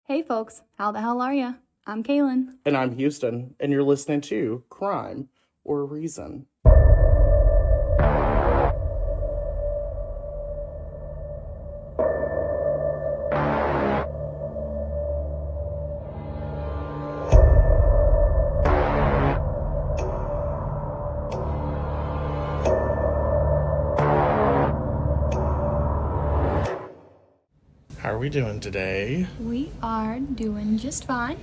Hey folks, how the hell are ya? I'm Kaylin. And I'm Houston, and you're listening to Crime or Reason. How are we doing today? We are doing just fine.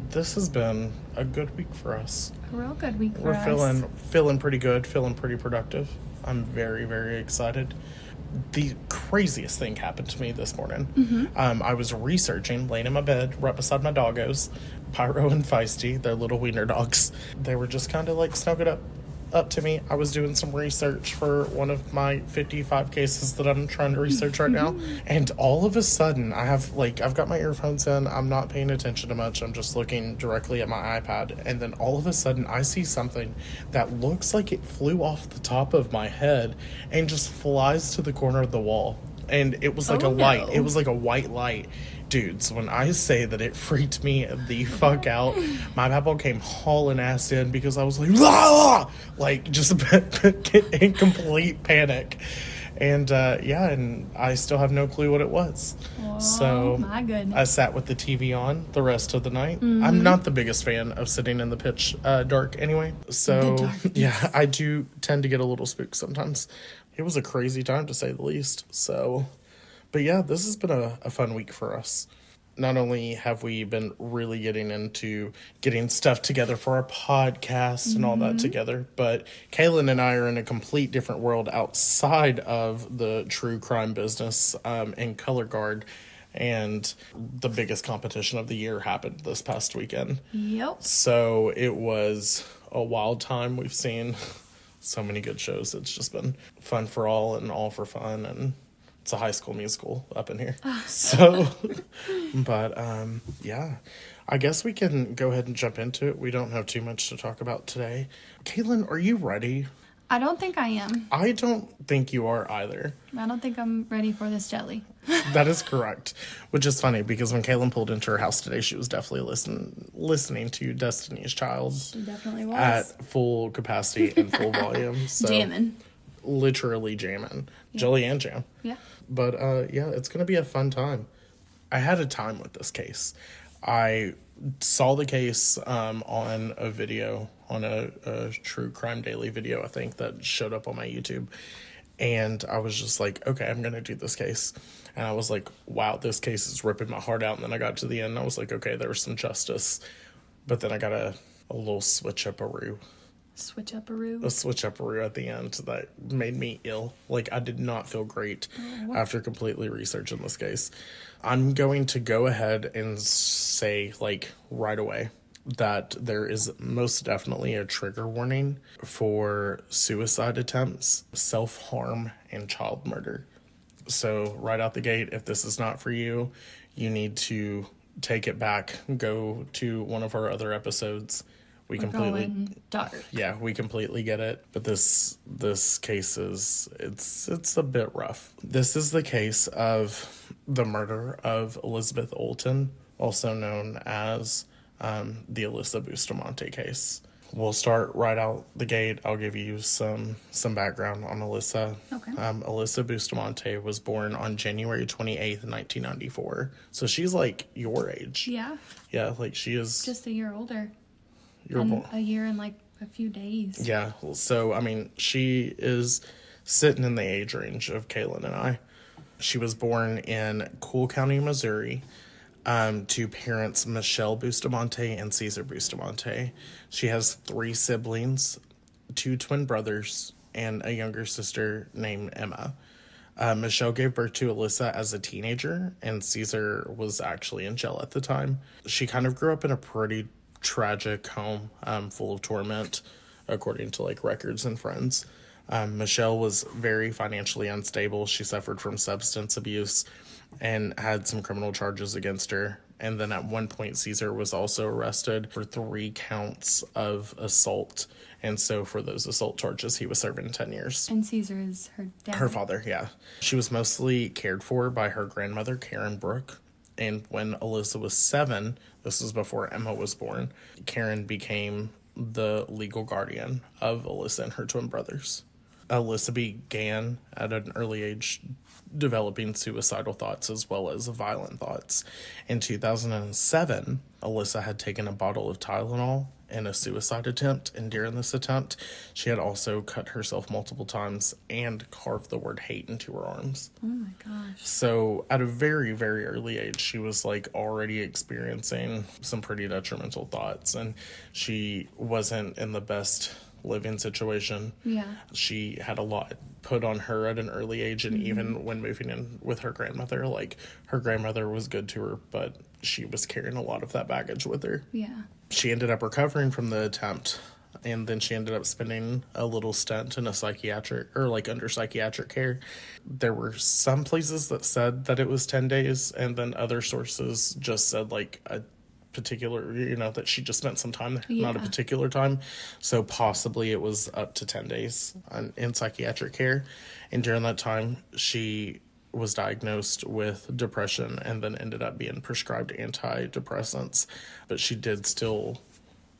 This has been a good week for us. A real good week for We're us. feeling pretty good, feeling pretty productive. I'm very, very excited. The craziest thing happened to me this morning. I was researching, laying in my bed, right beside my doggos, Pyro and Feisty, they're little wiener dogs. They were just kind of like snuggled up to me. I was doing some research for one of my 55 cases that I'm trying to research right now. And all of a sudden, I've got my earphones in. I'm not paying attention to much. I'm just looking directly at my iPad. And then all of a sudden, I see something that looks like it flew off the top of my head and just flies to the corner of the wall. And it was like light. It was like a white light. Dudes, when I say that it freaked me the fuck out, my papa came hauling ass in because I was like, ah! Like just in complete panic. And and I still have no clue what it was. Oh, so my goodness. I sat with the TV on the rest of the night. I'm not the biggest fan of sitting in the pitch dark anyway. So yeah, I do tend to get a little spooked sometimes. It was a crazy time to say the least. So, but yeah, this has been a fun week for us. Not only have we been really getting into getting stuff together for our podcast and all that together, but Kaylin and I are in a complete different world outside of the true crime business in Color Guard. And the biggest competition of the year happened this past weekend. Yep. So it was a wild time. We've seen so many good shows. It's just been fun for all and all for fun, and it's a High School Musical up in here. So, but yeah, I guess we can go ahead and jump into it. We don't have too much to talk about today. Caitlin, are you ready? I don't think I am. I don't think you are either. I don't think I'm ready for this jelly. That is correct. Which is funny because when Caitlin pulled into her house today, she was definitely listening to Destiny's Child. She definitely was. At full capacity and full volume. So Jamming. Literally jamming. Yeah. Jelly and jam. Yeah. But yeah, it's going to be a fun time. I had a time with this case. I saw the case on a video, on a True Crime Daily video, I think, that showed up on my YouTube. And I was just like, okay, I'm going to do this case. And I was like, wow, this case is ripping my heart out. And then I got to the end and I was like, okay, there was some justice. But then I got a little switch-up-a-roo. A switch-up-a-roo at the end that made me ill. Like, I did not feel great after completely researching this case. I'm going to go ahead and say, like, right away that there is most definitely a trigger warning for suicide attempts, self-harm, and child murder. So, right out the gate, if this is not for you, you need to take it back, go to one of our other episodes. We completely dark. Yeah, we completely get it. But this case is it's a bit rough. This is the case of the murder of Elizabeth Olton, also known as the Alyssa Bustamante case. We'll start right out the gate. I'll give you some background on Alyssa. Okay. Alyssa Bustamante was born on January 28th, 1994. So she's like your age. Yeah. Yeah, like she is just a year older. And a year and like a few days. Yeah, so I mean, she is sitting in the age range of Kaylin and I. She was born in Cool County, Missouri, to parents Michelle Bustamante and Caesar Bustamante. She has 3 siblings, 2 twin brothers, and a younger sister named Emma. Michelle gave birth to Alyssa as a teenager, and Caesar was actually in jail at the time. She kind of grew up in a pretty tragic home, full of torment, according to like records and friends. Michelle was very financially unstable. She suffered from substance abuse and had some criminal charges against her. And then at one point, Caesar was also arrested for 3 counts of assault. And so for those assault charges, he was serving 10 years. And Caesar is her dad. Her father, yeah. She was mostly cared for by her grandmother, Karen Brooke. And when Alyssa was 7, this was before Emma was born, Karen became the legal guardian of Alyssa and her twin brothers. Alyssa began at an early age developing suicidal thoughts as well as violent thoughts. In 2007, Alyssa had taken a bottle of Tylenol in a suicide attempt, and during this attempt, she had also cut herself multiple times and carved the word hate into her arms. Oh my gosh. So at a very, very early age, she was like already experiencing some pretty detrimental thoughts, and she wasn't in the best living situation. Yeah. She had a lot put on her at an early age, and even when moving in with her grandmother, like, her grandmother was good to her, but she was carrying a lot of that baggage with her. Yeah. She ended up recovering from the attempt, and then she ended up spending a little stint in a psychiatric, or like under psychiatric care. There were some places that said that it was 10 days, and then other sources just said like a particular, that she just spent some time there, not a particular time. So possibly it was up to 10 days in psychiatric care. And during that time, she was diagnosed with depression and then ended up being prescribed antidepressants. But she did still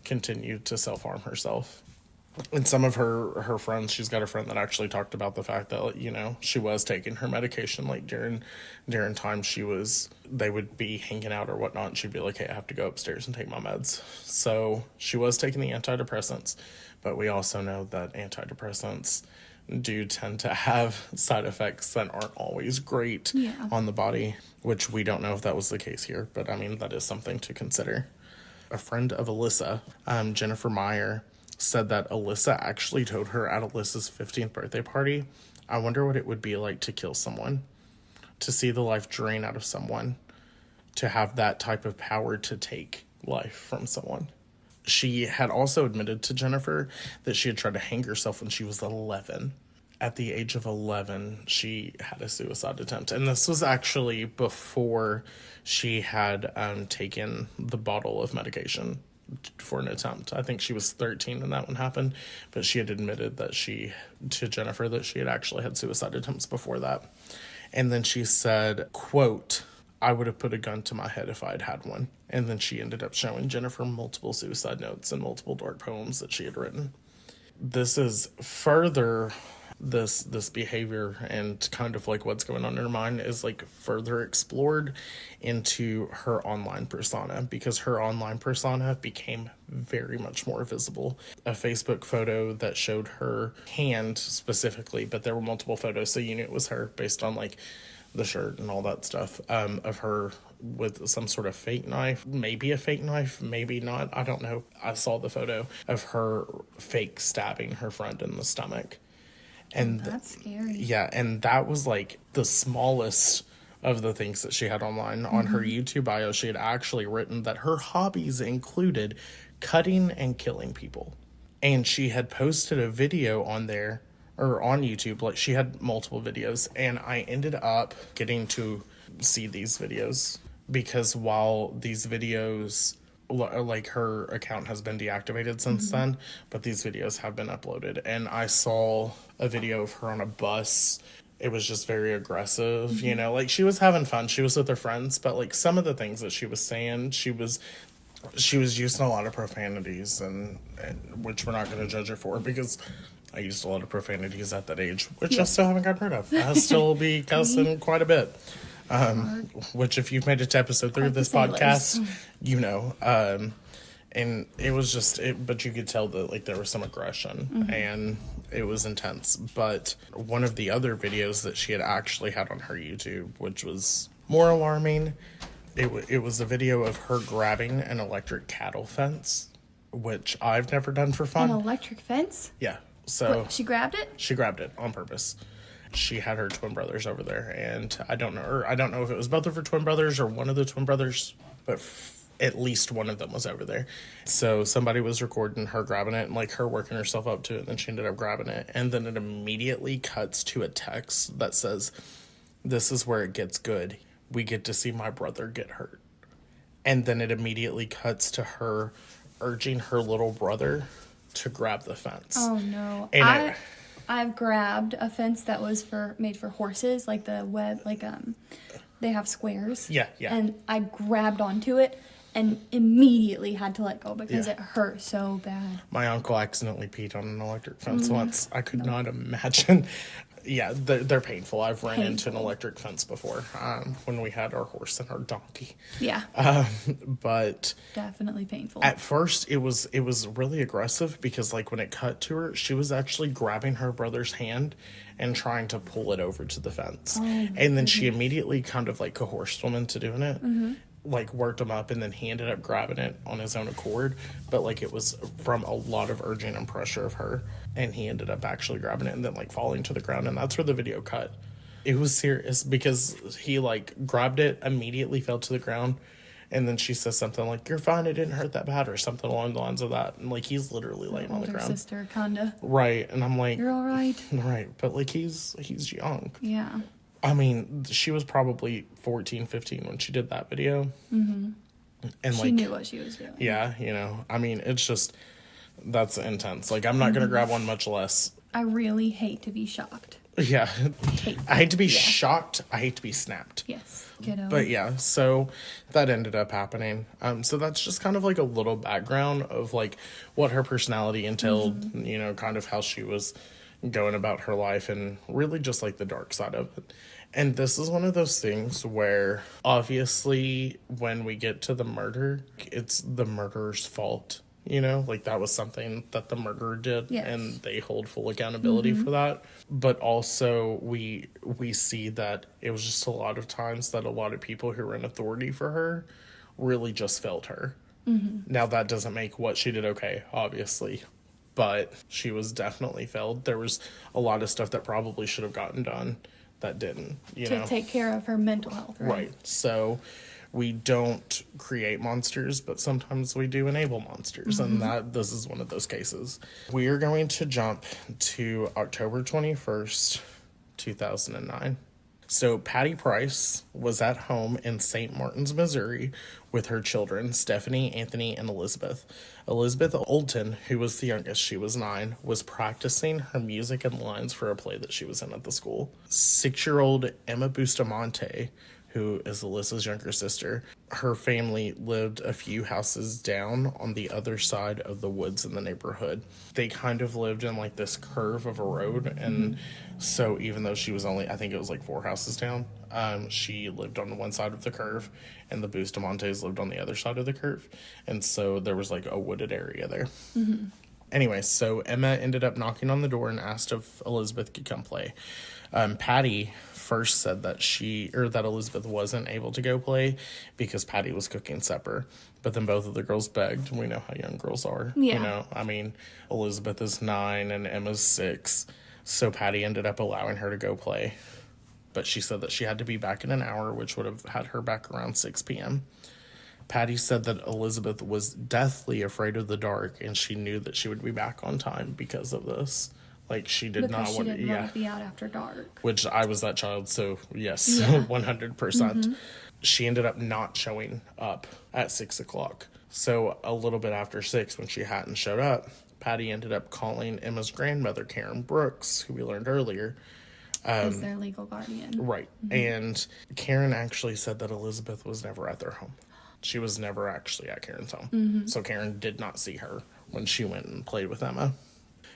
continue to self-harm herself. And some of her friends, she's got a friend that actually talked about the fact that, she was taking her medication, like during times they would be hanging out or whatnot, and she'd be like, hey, I have to go upstairs and take my meds. So she was taking the antidepressants, but we also know that antidepressants do tend to have side effects that aren't always great on the body, which we don't know if that was the case here, but I mean, that is something to consider. A friend of Alyssa, Jennifer Meyer, said that Alyssa actually told her at Alyssa's 15th birthday party, I wonder what it would be like to kill someone, to see the life drain out of someone, to have that type of power to take life from someone. She had also admitted to Jennifer that she had tried to hang herself when she was 11. At the age of 11, she had a suicide attempt. And this was actually before she had taken the bottle of medication for an attempt. I think she was 13 when that one happened, but she had admitted to Jennifer that she had actually had suicide attempts before that. And then she said, quote, I would have put a gun to my head if I had had one. And then she ended up showing Jennifer multiple suicide notes and multiple dark poems that she had written. This is further, this behavior and kind of like what's going on in her mind is like further explored into her online persona, because her online persona became very much more visible. A Facebook photo that showed her hand specifically, but there were multiple photos, so you knew it was her based on like the shirt and all that stuff, of her with some sort of fake knife, maybe a fake knife, maybe not, I don't know. I saw the photo of her fake stabbing her friend in the stomach. And that's scary. Yeah, and that was like the smallest of the things that she had online. On her YouTube bio, she had actually written that her hobbies included cutting and killing people. And she had posted a video on there, or on YouTube, like she had multiple videos, and I ended up getting to see these videos because while these videos, like, her account has been deactivated since then, but these videos have been uploaded. And I saw a video of her on a bus. It was just very aggressive, like she was having fun. She was with her friends, but like some of the things that she was saying, she was using a lot of profanities, and which we're not going to judge her for, because I used a lot of profanities at that age, which I still haven't gotten rid of. I'll still be cussing quite a bit. Which if you've made it to episode 3 of this podcast, and it was just, but you could tell that like there was some aggression and it was intense. But one of the other videos that she had actually had on her YouTube, which was more alarming, it was a video of her grabbing an electric cattle fence, which I've never done for fun. An electric fence? Yeah. So what, she grabbed it? She grabbed it on purpose. She had her twin brothers over there, and I don't know if it was both of her twin brothers or one of the twin brothers, but at least one of them was over there. So somebody was recording her grabbing it and like her working herself up to it, and then she ended up grabbing it, and then it immediately cuts to a text that says, "This is where it gets good. We get to see my brother get hurt." And then it immediately cuts to her urging her little brother to grab the fence. Oh no. And I've grabbed a fence that was made for horses, like the web, like they have squares. Yeah, yeah. And I grabbed onto it and immediately had to let go because Yeah. it hurt so bad. My uncle accidentally peed on an electric fence once. I could not imagine. Yeah, they're painful. I've run into an electric fence before when we had our horse and our donkey. Yeah. But Definitely painful. at first, it was really aggressive because, like, when it cut to her, she was actually grabbing her brother's hand and trying to pull it over to the fence. And then she immediately kind of, like, coerced him into doing it. Like, worked him up, and then he ended up grabbing it on his own accord. But, like, it was from a lot of urging and pressure of her. And he ended up actually grabbing it and then, like, falling to the ground. And that's where the video cut. It was serious because he, like, grabbed it, immediately fell to the ground. And then she says something like, "You're fine, it didn't hurt that bad," or something along the lines of that. And, like, he's literally laying on the ground. Sister, kinda. Right. And I'm like, You're all right. right. But, like, he's young. Yeah. I mean, she was probably 14, 15 when she did that video. And, She knew what she was doing. Yeah, you know, I mean, it's just, that's intense. Like, I'm not going to grab one, much less. I really hate to be shocked. Yeah. Hate. I hate to be shocked. I hate to be snapped. Yes. Kiddo. But yeah, so that ended up happening. So that's just kind of like a little background of like what her personality entailed, you know, kind of how she was going about her life and really just like the dark side of it. And this is one of those things where obviously when we get to the murder, it's the murderer's fault. You know, like that was something that the murderer did, and they hold full accountability for that. But also we see that it was just a lot of times that a lot of people who were in authority for her really just failed her. Now that doesn't make what she did okay, obviously, but she was definitely failed. There was a lot of stuff that probably should have gotten done that didn't, you know. To take care of her mental health, right? Right. So we don't create monsters, but sometimes we do enable monsters, and this is one of those cases. We are going to jump to October 21st, 2009. So Patty Price was at home in St. Martins, Missouri, with her children, Stephanie, Anthony, and Elizabeth. Elizabeth Oldton, who was the youngest, she was 9, was practicing her music and lines for a play that she was in at the school. 6-year-old Emma Bustamante, who is Alyssa's younger sister, her family lived a few houses down on the other side of the woods in the neighborhood. They kind of lived in like this curve of a road, and so even though she was only, I think it was like 4 houses down, she lived on one side of the curve, and the Bustamantes lived on the other side of the curve, and so there was like a wooded area there. Anyway, so Emma ended up knocking on the door and asked if Elizabeth could come play. Patty first said that that Elizabeth wasn't able to go play because Patty was cooking supper. But then both of the girls begged. We know how young girls are. Yeah. You know, I mean, Elizabeth is 9 and Emma's 6. So Patty ended up allowing her to go play. But she said that she had to be back in an hour, which would have had her back around 6 p.m. Patty said that Elizabeth was deathly afraid of the dark, and she knew that she would be back on time because of this. Like, she did not want to, want to be out after dark. Which I was that child, so yes, 100%. She ended up not showing up at 6 o'clock. So a little bit after 6, when she hadn't showed up, Patty ended up calling Emma's grandmother, Karen Brooks, who we learned earlier. As their legal guardian. Right. And Karen actually said that Elizabeth was never at their home. She was never actually at Karen's home. So Karen did not see her when she went and played with Emma.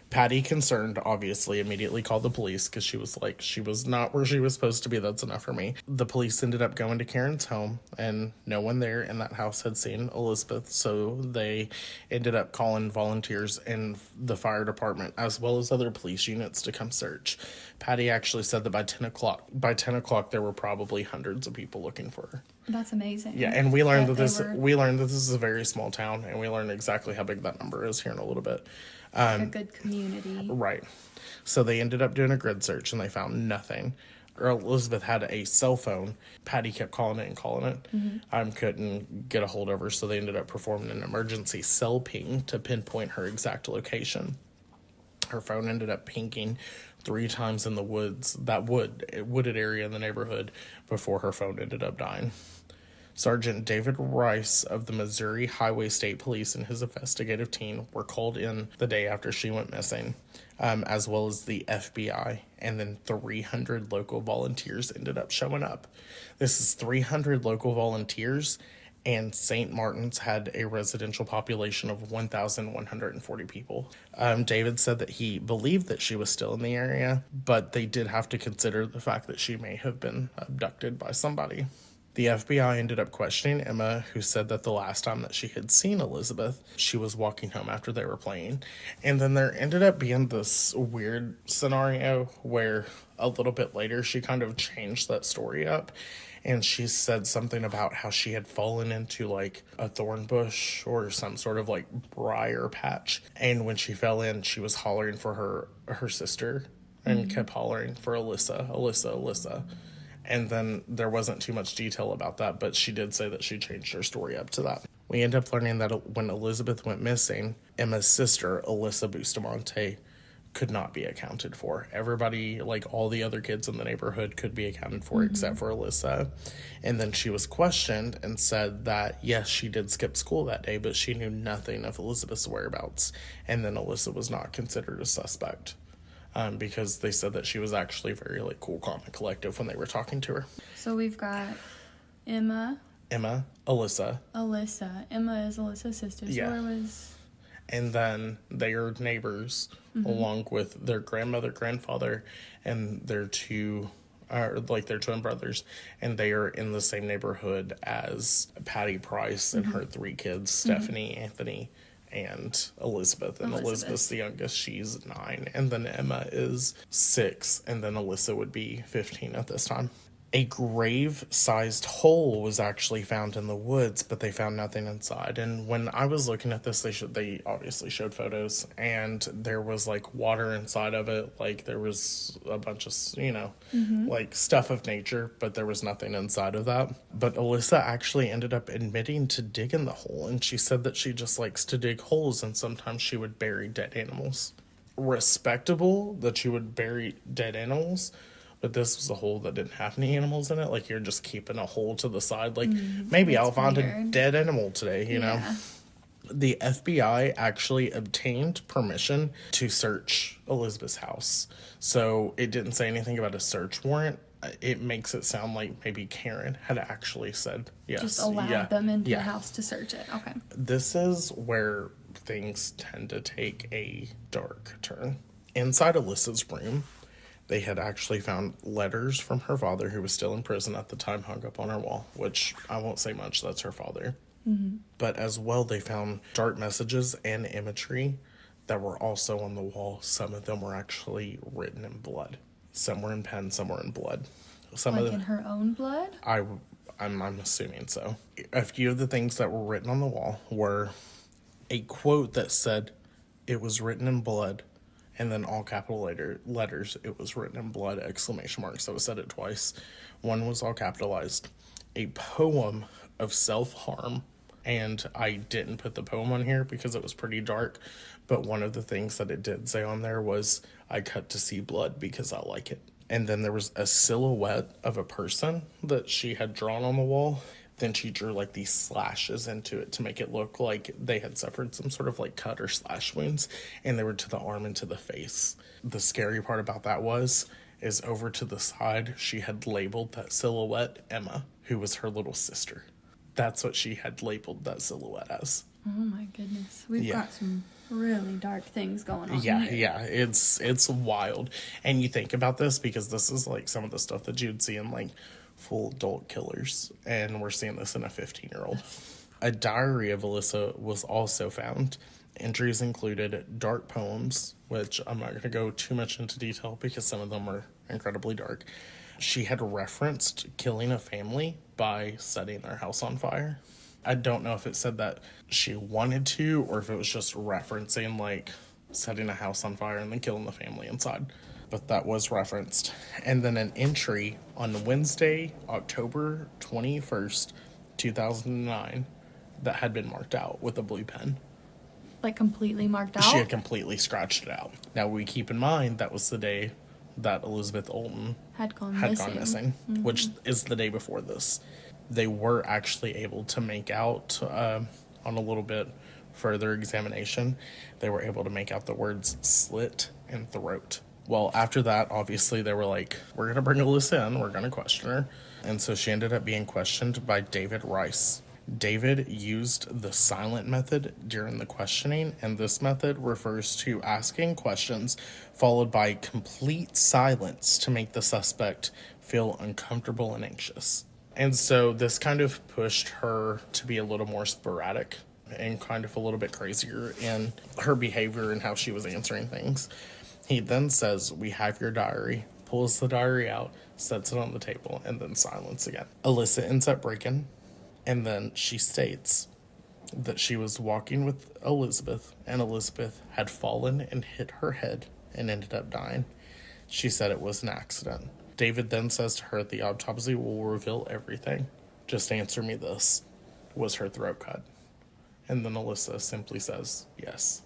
Patty, concerned, obviously, immediately called the police because she was like, she was not where she was supposed to be. That's enough for me. The police ended up going to Karen's home, and no one there in that house had seen Elizabeth, so they ended up calling volunteers and the fire department, as well as other police units, to come search. Patty actually said that by 10 o'clock, there were probably hundreds of people looking for her. That's amazing. Yeah, and we learned that this is a very small town, and we learned exactly how big that number is here in a little bit. A good community. Right. So they ended up doing a grid search, and they found nothing. Elizabeth had a cell phone. Patty kept calling it and calling it. Couldn't get a hold of her, so they ended up performing an emergency cell ping to pinpoint her exact location. Her phone ended up pinging 3 times in the woods, that wooded area in the neighborhood, before her phone ended up dying. Sergeant David Rice of the Missouri Highway State Police and his investigative team were called in the day after she went missing, as well as the FBI, and then 300 local volunteers ended up showing up. This is 300 local volunteers, and St. Martin's had a residential population of 1,140 people. David said that he believed that she was still in the area, but they did have to consider the fact that she may have been abducted by somebody. The FBI ended up questioning Emma, who said that the last time that she had seen Elizabeth, she was walking home after they were playing. And then there ended up being this weird scenario where a little bit later she kind of changed that story up. And she said something about how she had fallen into like a thorn bush or some sort of like briar patch. And when she fell in, she was hollering for her sister and kept hollering for Alyssa, Alyssa, Alyssa. And then there wasn't too much detail about that, but she did say that she changed her story up to that. We end up learning that when Elizabeth went missing, Emma's sister, Alyssa Bustamante, could not be accounted for. Everybody, like all the other kids in the neighborhood, could be accounted for except for Alyssa. And then she was questioned and said that, yes, she did skip school that day, but she knew nothing of Elizabeth's whereabouts. And then Alyssa was not considered a suspect. Because they said that she was actually very like cool, calm, and collective when they were talking to her. So we've got Emma, Alyssa. Emma is Alyssa's sister. So Yeah. where was... And then they are neighbors, along with their grandmother, grandfather, and their twin brothers. And they are in the same neighborhood as Patty Price and her 3 kids, Stephanie, Anthony, and Elizabeth. And Elizabeth's the youngest. She's 9. And then Emma is 6. And then Alyssa would be 15 at this time. A grave-sized hole was actually found in the woods, but they found nothing inside. And when I was looking at this, they obviously showed photos, and there was like water inside of it. Like there was a bunch of, like stuff of nature, but there was nothing inside of that. But Alyssa actually ended up admitting to digging the hole, and she said that she just likes to dig holes, and sometimes she would bury dead animals. Respectable that you would bury dead animals, but this was a hole that didn't have any animals in it. Like, you're just keeping a hole to the side. Like, maybe I'll find a dead animal today, you know? The FBI actually obtained permission to search Elizabeth's house. So it didn't say anything about a search warrant. It makes it sound like maybe Karen had actually said yes. Just allowed them into the house to search it. Okay. This is where things tend to take a dark turn. Inside Alyssa's room, they had actually found letters from her father, who was still in prison at the time, hung up on her wall, which I won't say much, that's her father. But as well, they found dark messages and imagery that were also on the wall. Some of them were actually written in blood. Some were in pen, some were in blood. In her own blood? I'm assuming so. A few of the things that were written on the wall were a quote that said, "It was written in blood," and then all capital letters, "It was written in blood!" ! So it said it twice. One was all capitalized. A poem of self-harm, and I didn't put the poem on here because it was pretty dark, but one of the things that it did say on there was, "I cut to see blood because I like it." And then there was a silhouette of a person that she had drawn on the wall. Then she drew like these slashes into it to make it look like they had suffered some sort of like cut or slash wounds, and they were to the arm and to the face. The scary part about that is over to the side, she had labeled that silhouette Emma, who was her little sister. That's what she had labeled that silhouette as. Oh my goodness. We've got some really dark things going on here. Yeah, it's wild. And you think about this because this is like some of the stuff that you'd see in like full adult killers, and we're seeing this in a 15-year-old. A diary of Alyssa was also found. Entries included dark poems, which I'm not going to go too much into detail because some of them are incredibly dark. She had referenced killing a family by setting their house on fire. I don't know if it said that she wanted to, or if it was just referencing like setting a house on fire and then killing the family inside. But that was referenced. And then an entry on Wednesday, October 21st, 2009, that had been marked out with a blue pen. Like completely marked out? She had completely scratched it out. Now, we keep in mind that was the day that Elizabeth Olten had gone missing, which is the day before this. they were actually able to make out, on a little bit further examination, they were able to make out the words slit and throat. Well, after that, obviously, they were like, we're going to bring Alyssa in, we're going to question her. And so she ended up being questioned by David Rice. David used the silent method during the questioning, and this method refers to asking questions followed by complete silence to make the suspect feel uncomfortable and anxious. And so this kind of pushed her to be a little more sporadic and kind of a little bit crazier in her behavior and how she was answering things. He then says, we have your diary, pulls the diary out, sets it on the table, and then silence again. Alyssa ends up breaking, and then she states that she was walking with Elizabeth, and Elizabeth had fallen and hit her head and ended up dying. She said it was an accident. David then says to her, the autopsy will reveal everything. Just answer me this. Was her throat cut? And then Alyssa simply says, yes.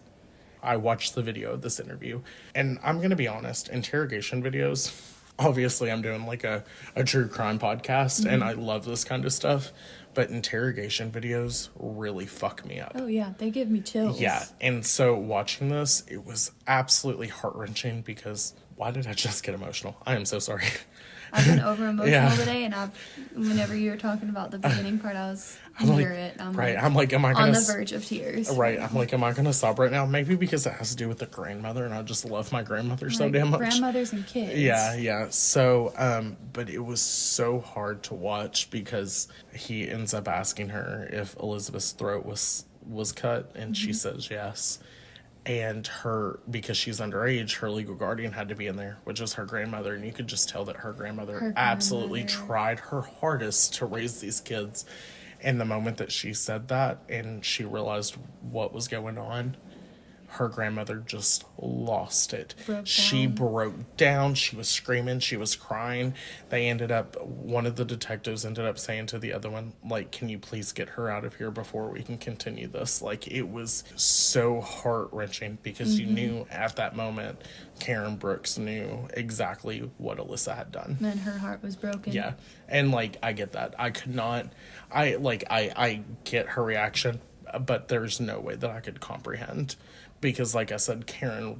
I watched the video of this interview, and I'm going to be honest, interrogation videos, obviously I'm doing like a true crime podcast, and I love this kind of stuff, but interrogation videos really fuck me up. Oh yeah, they give me chills. Yeah, and so watching this, it was absolutely heart-wrenching because why did I just get emotional? I am so sorry. I've been over emotional Yeah. today, and whenever you were talking about the beginning part, I was I'm like, near it. am I gonna on the verge of tears. Right, I'm like, am I gonna sob right now? Maybe because it has to do with the grandmother, and I just love my grandmother so Like, damn much. grandmothers and kids. Yeah. So, but it was so hard to watch because he ends up asking her if Elizabeth's throat was cut, and she says yes. And because she's underage, her legal guardian had to be in there, which is her grandmother. And you could just tell that her grandmother absolutely tried her hardest to raise these kids. And the moment that she said that and she realized what was going on, her grandmother just lost it. She broke down. She was screaming. She was crying. One of the detectives ended up saying to the other one, like, can you please get her out of here before we can continue this? Like, it was so heart-wrenching because you knew at that moment, Karen Brooks knew exactly what Alyssa had done. And her heart was broken. Yeah. And, like, I get that. I get her reaction, but there's no way that I could comprehend. Because, like I said, Karen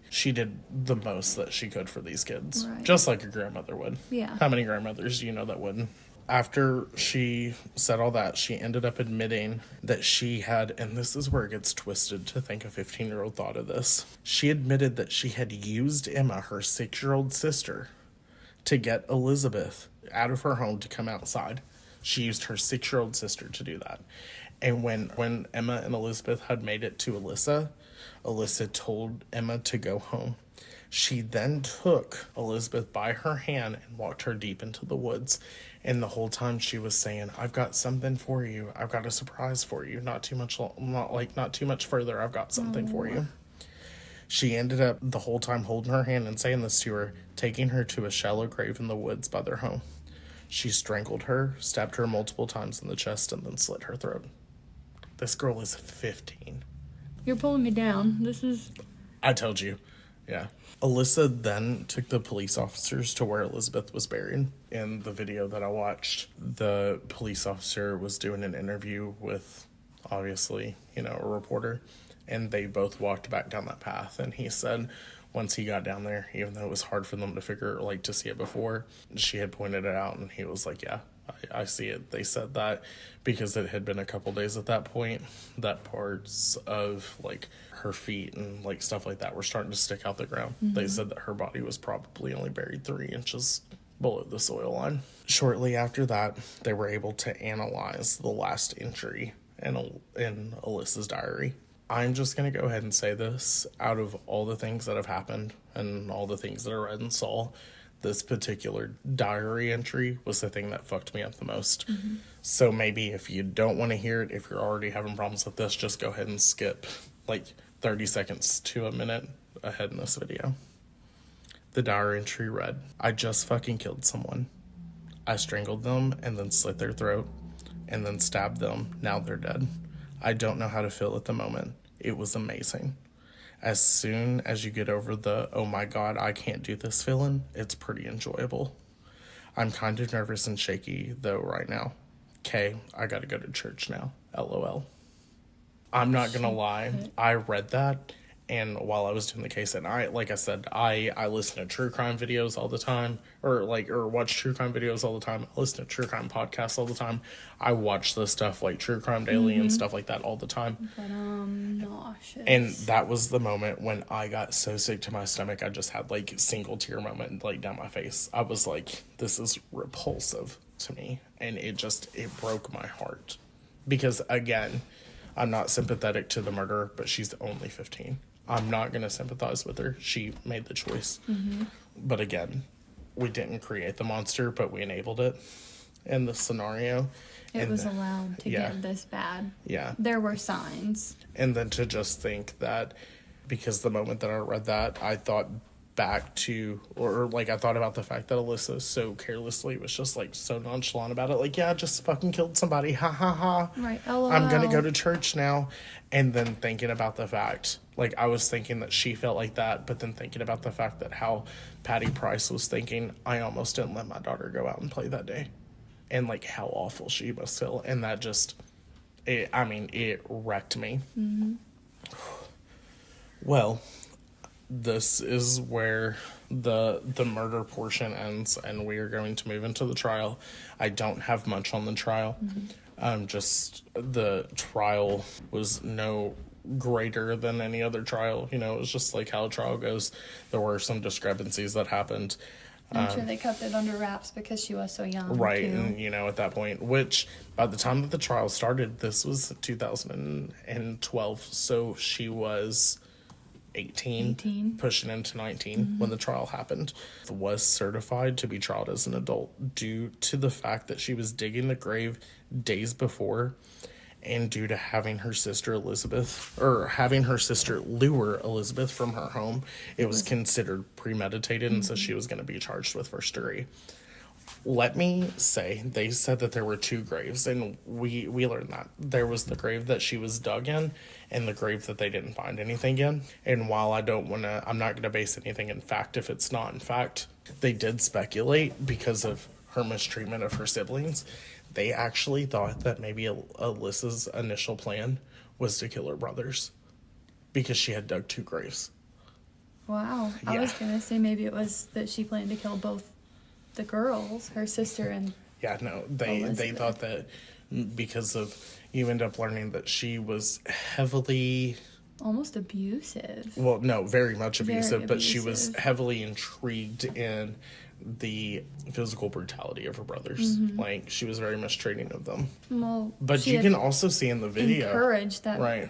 she did the most that she could for these kids. Right. Just like a grandmother would. Yeah. How many grandmothers do you know that wouldn't? After she said all that, she ended up admitting that she had, and this is where it gets twisted to think a 15-year-old thought of this. She admitted that she had used Emma, her 6-year-old sister, to get Elizabeth out of her home to come outside. She used her 6-year-old sister to do that. And when Emma and Elizabeth had made it to Alyssa told Emma to go home. She then took Elizabeth by her hand and walked her deep into the woods. And the whole time she was saying, I've got something for you. I've got a surprise for you. Not too much further. I've got something for you. She ended up the whole time holding her hand and saying this to her, taking her to a shallow grave in the woods by their home. She strangled her, stabbed her multiple times in the chest, and then slit her throat. This girl is 15. You're pulling me down. I told you. Yeah. Alyssa then took the police officers to where Elizabeth was buried. In the video that I watched, the police officer was doing an interview with, obviously, a reporter. And they both walked back down that path. And he said once he got down there, even though it was hard for them to to see it before, she had pointed it out. And he was like, yeah, I see it. They said that because it had been a couple days at that point, that parts of her feet and stuff like that were starting to stick out the ground. They said that her body was probably only buried 3 inches below the soil line. Shortly after that, they were able to analyze the last entry in Alyssa's diary. I'm just going to go ahead and say this. Out of all the things that have happened and all the things that I read and saw, this particular diary entry was the thing that fucked me up the most. So maybe if you don't want to hear it, if you're already having problems with this, just go ahead and skip 30 seconds to a minute ahead in this video. The diary entry read, I just fucking killed someone. I strangled them and then slit their throat and then stabbed them. Now they're dead. I don't know how to feel at the moment. It was amazing. As soon as you get over the, oh my God, I can't do this feeling, it's pretty enjoyable. I'm kind of nervous and shaky, though, right now. okay, I gotta go to church now. LOL. I'm not gonna lie. I read that, and while I was doing the case, and like I said, I listen to true crime videos all the time, or watch true crime videos all the time. I listen to true crime podcasts all the time. I watch this stuff like True Crime Daily and stuff like that all the time. But nauseous. And that was the moment when I got so sick to my stomach, I just had like a single tear moment like down my face. I was like, this is repulsive to me, and it broke my heart. Because again, I'm not sympathetic to the murderer, but she's only 15. I'm not going to sympathize with her. She made the choice. But again, we didn't create the monster, but we enabled it in this scenario. It was allowed to get this bad. Yeah. There were signs. And then to just think that, because the moment that I read that, I thought back to, I thought about the fact that Alyssa so carelessly was just like so nonchalant about it, like, yeah, I just fucking killed somebody, ha ha ha, right, LOL. I'm gonna go to church now. And then thinking about the fact, like, I was thinking that she felt like that, but then thinking about the fact that how Patty Price was thinking, I almost didn't let my daughter go out and play that day, and like how awful she must feel. And that just, it wrecked me. Well, this is where the murder portion ends, and we are going to move into the trial. I don't have much on the trial. Just the trial was no greater than any other trial. You know, it was just like how a trial goes. There were some discrepancies that happened. I'm sure they kept it under wraps because she was so young. Right, too. and you know, at that point, which by the time that the trial started, this was 2012, so she was 18, pushing into 19 when the trial happened. Was certified to be tried as an adult due to the fact that she was digging the grave days before, and due to having her sister lure Elizabeth from her home. It was considered premeditated, and so she was going to be charged with first degree. Let me say, they said that there were two graves, and we learned that. There was the grave that she was dug in, and the grave that they didn't find anything in. And while I'm not going to base anything in fact if it's not in fact, they did speculate because of her mistreatment of her siblings. They actually thought that maybe Alyssa's initial plan was to kill her brothers because she had dug two graves. Wow. Yeah. I was going to say maybe it was that she planned to kill both the girls, her sister and they thought that because of, you end up learning that she was heavily, almost abusive. well, no, very much abusive, Very but she was abusive. heavily intrigued in the physical brutality of her brothers. Like, she was very mistreating of them. Well, But she you had can also see in the video, encouraged that right?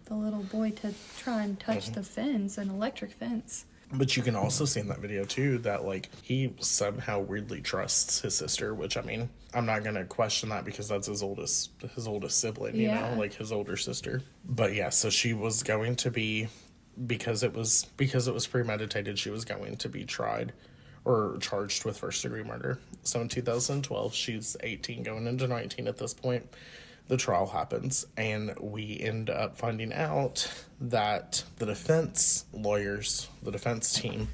the little boy to try and touch the fence, an electric fence. But you can also see in that video, too, that, like, he somehow weirdly trusts his sister, which, I mean, I'm not going to question that because that's his oldest sibling, you know, like his older sister. But, yeah, so she was going to be, because it was premeditated, she was going to be tried or charged with first-degree murder. So in 2012, she's 18 going into 19 at this point. The trial happens, and we end up finding out that the defense lawyers, the defense team,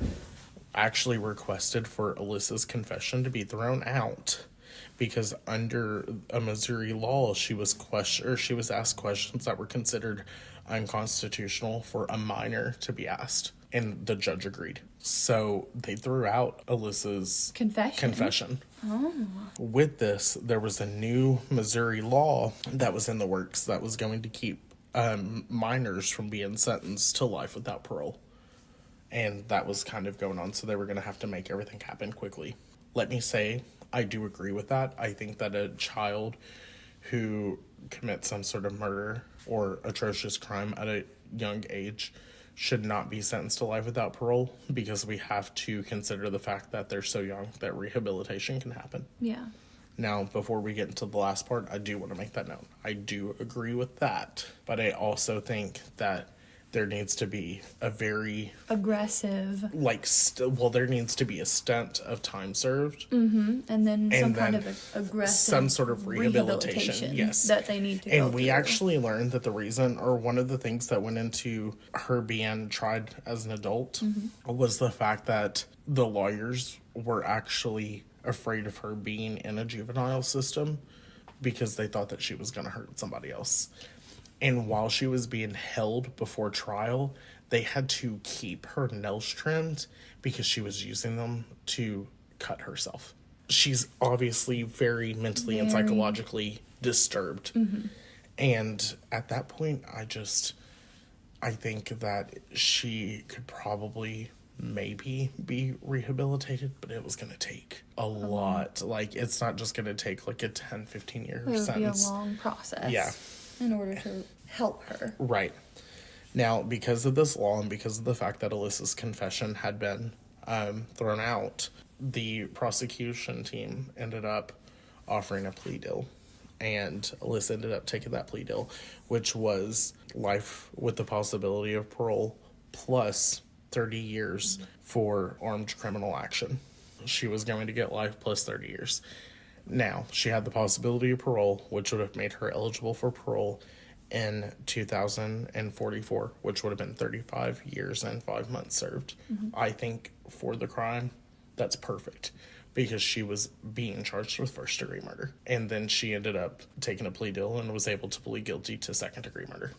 actually requested for Alyssa's confession to be thrown out because under a Missouri law, she was asked questions that were considered unconstitutional for a minor to be asked, and the judge agreed. So they threw out Alyssa's confession. Oh. With this, there was a new Missouri law that was in the works that was going to keep minors from being sentenced to life without parole. And that was kind of going on, so they were going to have to make everything happen quickly. Let me say, I do agree with that. I think that a child who commits some sort of murder or atrocious crime at a young age should not be sentenced to life without parole, because we have to consider the fact that they're so young that rehabilitation can happen. Yeah. Now, before we get into the last part, I do want to make that note. I do agree with that, but I also think that there needs to be a very aggressive, there needs to be a stint of time served, and then some kind of aggressive, some sort of rehabilitation. Yes, that they need to. And we actually learned that the reason, or one of the things that went into her being tried as an adult, was the fact that the lawyers were actually afraid of her being in a juvenile system because they thought that she was going to hurt somebody else. And while she was being held before trial, they had to keep her nails trimmed because she was using them to cut herself. She's obviously very mentally and psychologically disturbed. And at that point, I think that she could probably maybe be rehabilitated, but it was going to take a lot. Like, it's not just going to take like a 10, 15 year sentence. It would be a long process. Yeah. In order to help her. Right. Now, because of this law and because of the fact that Alyssa's confession had been thrown out, the prosecution team ended up offering a plea deal. And Alyssa ended up taking that plea deal, which was life with the possibility of parole plus 30 years for armed criminal action. She was going to get life plus 30 years. Now, she had the possibility of parole, which would have made her eligible for parole in 2044, which would have been 35 years and 5 months served. I think for the crime, that's perfect, because she was being charged with first-degree murder. And then she ended up taking a plea deal and was able to plead guilty to second-degree murder.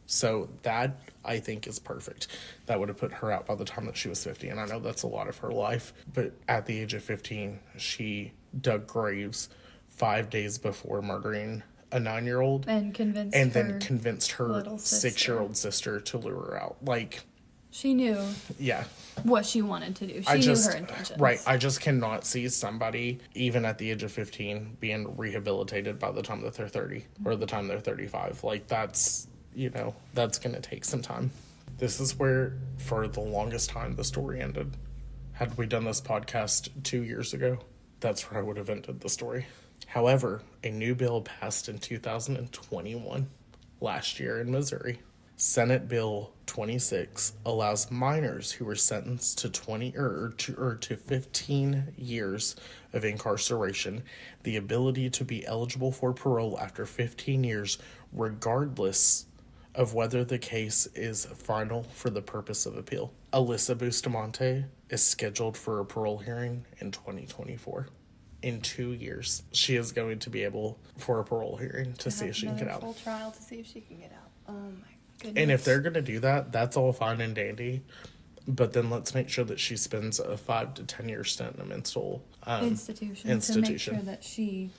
So that, I think, is perfect. That would have put her out by the time that she was 50. And I know that's a lot of her life. But at the age of 15, she dug graves 5 days before murdering a 9-year-old. And then convinced her 6-year-old sister to lure her out. Like, she knew what she wanted to do. She knew her intentions. Right. I just cannot see somebody, even at the age of 15, being rehabilitated by the time that they're 30 or the time they're 35. Like, that's going to take some time. This is where, for the longest time, the story ended. Had we done this podcast 2 years ago, that's where I would have ended the story. However, a new bill passed in 2021, last year in Missouri. Senate Bill 26 allows minors who were sentenced to 15 years of incarceration the ability to be eligible for parole after 15 years, regardless of whether the case is final for the purpose of appeal. Alyssa Bustamante is scheduled for a parole hearing in 2024. In 2 years, she is going to be able for a parole hearing to see if she can get out. Full trial to see if she can get out. Oh my goodness. And if they're going to do that, that's all fine and dandy. But then let's make sure that she spends a 5 to 10 year stint in a mental institution to make sure that she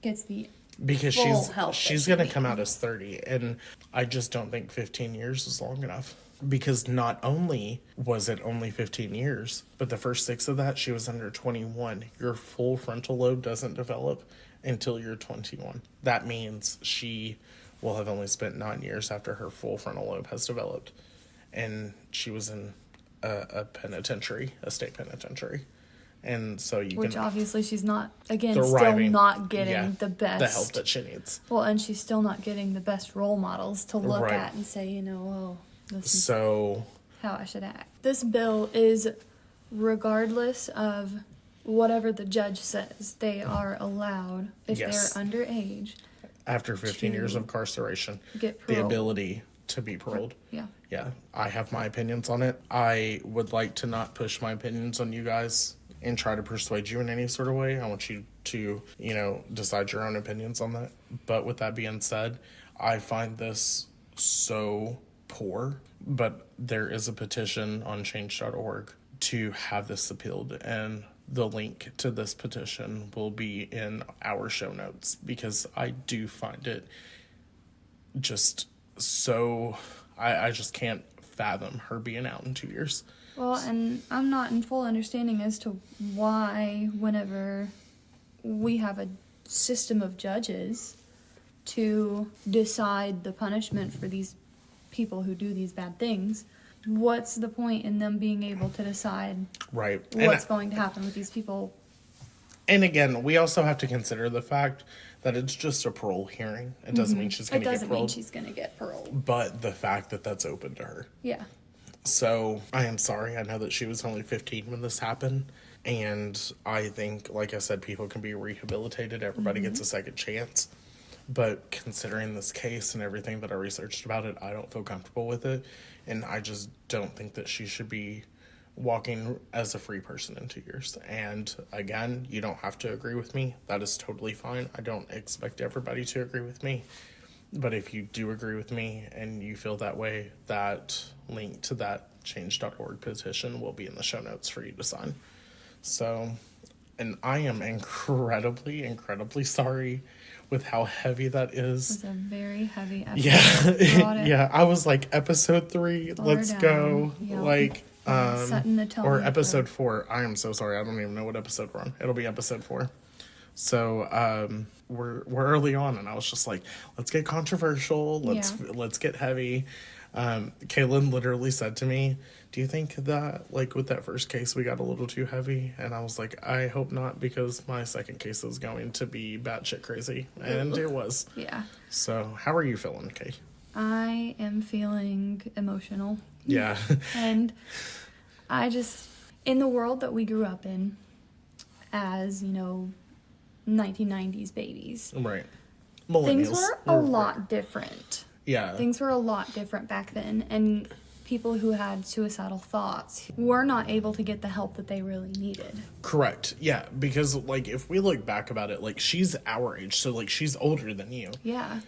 gets the because full help she's going to come out as 30, and I just don't think 15 years is long enough. Because not only was it only 15 years, but the first 6 of that, she was under 21. Your full frontal lobe doesn't develop until you're 21. That means she will have only spent 9 years after her full frontal lobe has developed. And she was in a penitentiary, a state penitentiary. And so Which obviously she's not, still not getting the best. The help that she needs. Well, and she's still not getting the best role models to look at and say, this is how I should act. This bill is, regardless of whatever the judge says, they are allowed, if they're underage, after 15 years of incarceration, the ability to be paroled. Yeah, I have my opinions on it. I would like to not push my opinions on you guys and try to persuade you in any sort of way. I want you to, decide your own opinions on that. But with that being said, I find this so poor, but there is a petition on change.org to have this appealed, and the link to this petition will be in our show notes, because I do find it just so I just can't fathom her being out in 2 years. Well, and I'm not in full understanding as to why, whenever we have a system of judges to decide the punishment for these people who do these bad things, what's the point in them being able to decide what's going to happen with these people? And again, we also have to consider the fact that it's just a parole hearing. It doesn't mean she's going to get paroled. It doesn't mean she's going to get paroled. But the fact that that's open to her. Yeah. So, I am sorry. I know that she was only 15 when this happened. And I think, like I said, people can be rehabilitated. Everybody gets a second chance. But considering this case and everything that I researched about it, I don't feel comfortable with it. And I just don't think that she should be walking as a free person in 2 years. And again, you don't have to agree with me. That is totally fine. I don't expect everybody to agree with me. But if you do agree with me and you feel that way, that link to that change.org petition will be in the show notes for you to sign. So, and I am incredibly sorry with how heavy that is. It was a very heavy episode. Yeah. Yeah. I was like, episode 3, let's go. Yep. Like, setting the tone or episode 4. I am so sorry. I don't even know what episode we're on. It'll be episode 4. So, we're early on, and I was just like, let's get controversial. Let's get heavy. Kaylin literally said to me, do you think that, like, with that first case, we got a little too heavy? And I was like, I hope not, because my second case is going to be batshit crazy. And it was. Yeah. So, how are you feeling, Kay? I am feeling emotional. Yeah. And I just, in the world that we grew up in, as, 1990s babies. Right. Things were a lot different. Yeah. Things were a lot different back then, and people who had suicidal thoughts were not able to get the help that they really needed. Correct. Yeah, because, like, if we look back about it, like, she's our age, so, like, she's older than you. Yeah.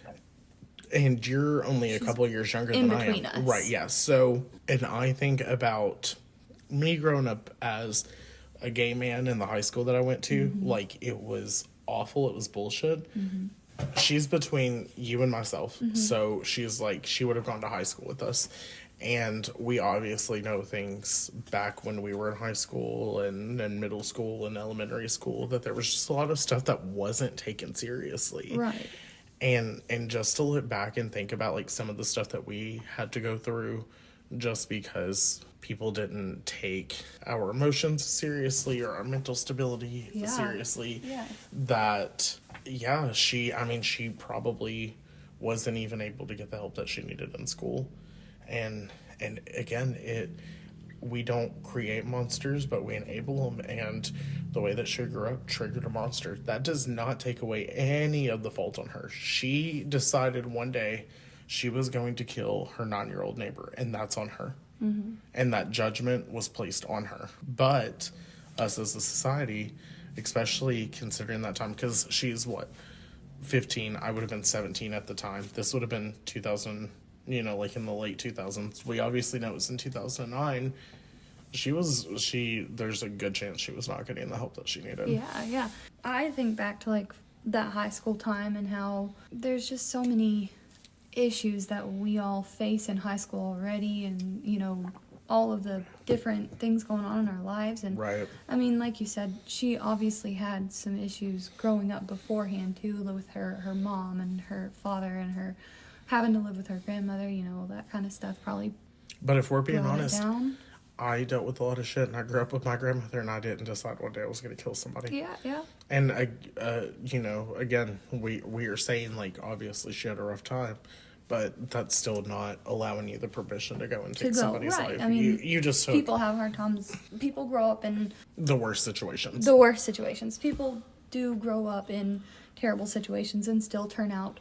And you're only a couple of years younger than I am. In between us. Right, yeah. So, and I think about me growing up as a gay man in the high school that I went to, like, it was awful. It was bullshit. She's between you and myself. So she's like, she would have gone to high school with us. And we obviously know things back when we were in high school and middle school and elementary school, that there was just a lot of stuff that wasn't taken seriously. Right. And just to look back and think about, like, some of the stuff that we had to go through just because people didn't take our emotions seriously or our mental stability seriously. Yeah. That, she probably wasn't even able to get the help that she needed in school. And again, we don't create monsters, but we enable them. And the way that she grew up triggered a monster. That does not take away any of the fault on her. She decided one day she was going to kill her 9-year-old neighbor, and that's on her. And that judgment was placed on her. But us as a society, especially considering that time, because she's 15, I would have been 17 at the time. This would have been 2000, like in the late 2000s. We obviously know it was in 2009. There's a good chance she was not getting the help that she needed. Yeah. I think back to, like, that high school time and how there's just so many issues that we all face in high school already, and, all of the different things going on in our lives. And right. I mean, like you said, she obviously had some issues growing up beforehand too, with her mom and her father, and her having to live with her grandmother, that kind of stuff probably. But if we're being honest, I dealt with a lot of shit, and I grew up with my grandmother, and I didn't decide one day I was going to kill somebody. Yeah. And again, we are saying, like, obviously she had a rough time, but that's still not allowing you the permission to go and take somebody's life. I mean, you just people have hard times. People grow up in the worst situations. People do grow up in terrible situations and still turn out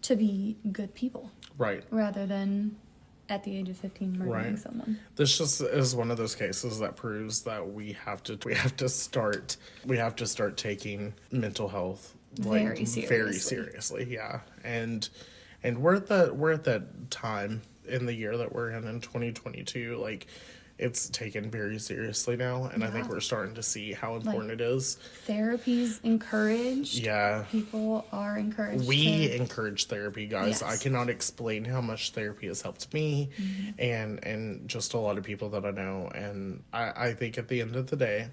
to be good people. Right. Rather than at the age of 15 murdering someone. This just is one of those cases that proves that we have to start taking mental health very seriously. Yeah. And we're at that time in the year that we're in 2022, like, it's taken very seriously now, and I think we're starting to see how important it is. Therapy's encouraged. Yeah. People are encouraged. We encourage therapy, guys. Yes. I cannot explain how much therapy has helped me and just a lot of people that I know. And I think at the end of the day,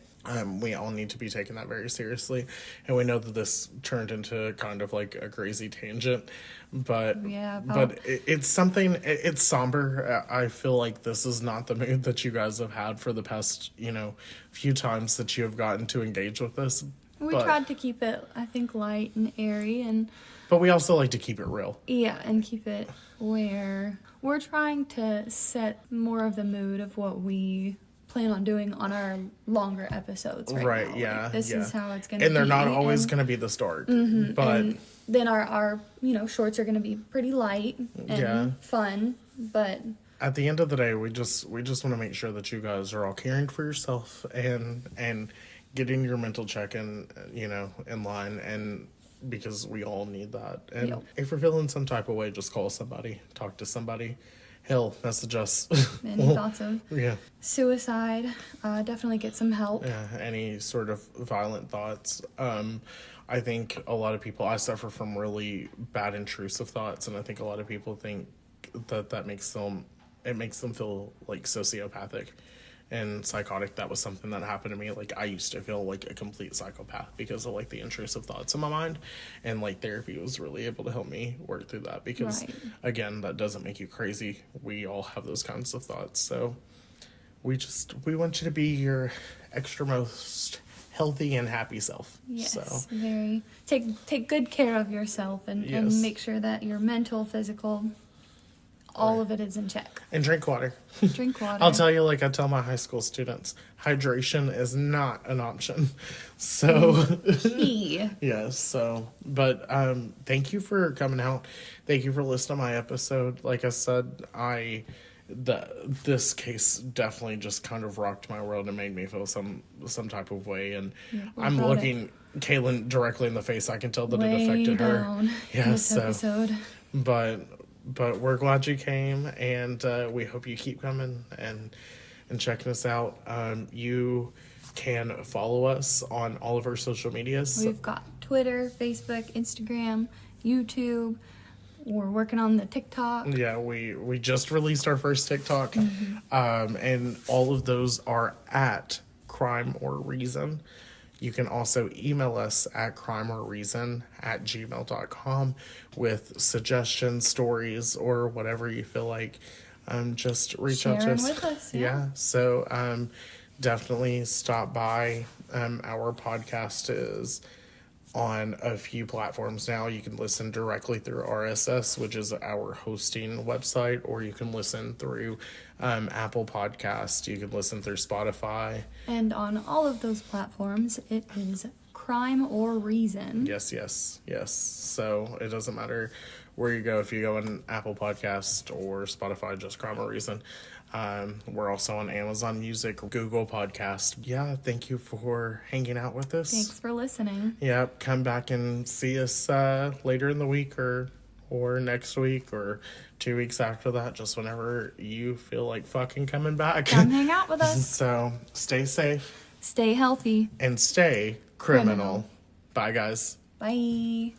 we all need to be taking that very seriously. And we know that this turned into kind of like a crazy tangent, but it's something, it's somber. I feel like this is not the mood that you guys have had for the past, few times that you have gotten to engage with this. We tried to keep it, I think, light and airy, but we also like to keep it real. Yeah, and keep it where we're trying to set more of the mood of what we plan on doing on our longer episodes right now. Yeah. Like, this is how it's going to be. And they're not always going to be the start. But and then our shorts are going to be pretty light and fun, but at the end of the day, we just want to make sure that you guys are all caring for yourself and getting your mental check in, in line, and because we all need that. And Yep. if you're feeling some type of way, just call somebody, talk to somebody. Hell, message us. Any thoughts of Yeah. suicide, definitely get some help. Yeah, any sort of violent thoughts. I think a lot of people, I suffer from really bad intrusive thoughts, and I think a lot of people think that makes them feel like sociopathic and psychotic. That was something that happened to me. Like, I used to feel like a complete psychopath because of like the intrusive thoughts in my mind, and like therapy was really able to help me work through that because Right. again, that doesn't make you crazy. We all have those kinds of thoughts. So we want you to be your extra most healthy and happy self. Yes, So very. Take good care of yourself and Yes. make sure that your mental, physical, all of it is in check. and drink water. Drink water. I'll tell you, like I tell my high school students, hydration is not an option. So Key. yes, so but thank you for coming out. Thank you for listening to my episode. Like I said, this case definitely just kind of rocked my world and made me feel some type of way, and we're I'm proud of looking Kaylin directly in the face. I can tell that Way it affected her. down Yeah, this so episode. but we're glad you came, and we hope you keep coming and checking us out. You can follow us on all of our social medias. We've got Twitter, Facebook, Instagram, YouTube. We're working on the TikTok. Yeah, we just released our first TikTok, and all of those are at CrimeOrReason. You can also email us at crimeorreason@gmail.com with suggestions, stories, or whatever you feel like. Just reach out to Sharing us. with us, yeah. So definitely stop by. Our podcast is on a few platforms now. You can listen directly through RSS, which is our hosting website, or you can listen through Apple Podcast. You can listen through Spotify. And on all of those platforms, it is CrimeOrReason. Yes. So it doesn't matter where you go. If you go on Apple Podcast or Spotify, just CrimeOrReason. We're also on Amazon Music, Google Podcast. Yeah, thank you for hanging out with us. Thanks for listening. Yeah, come back and see us later in the week or next week or 2 weeks after that, just whenever you feel like fucking coming back. Come hang out with us. So stay safe Stay healthy. and stay criminal. Criminal. Bye, guys. Bye.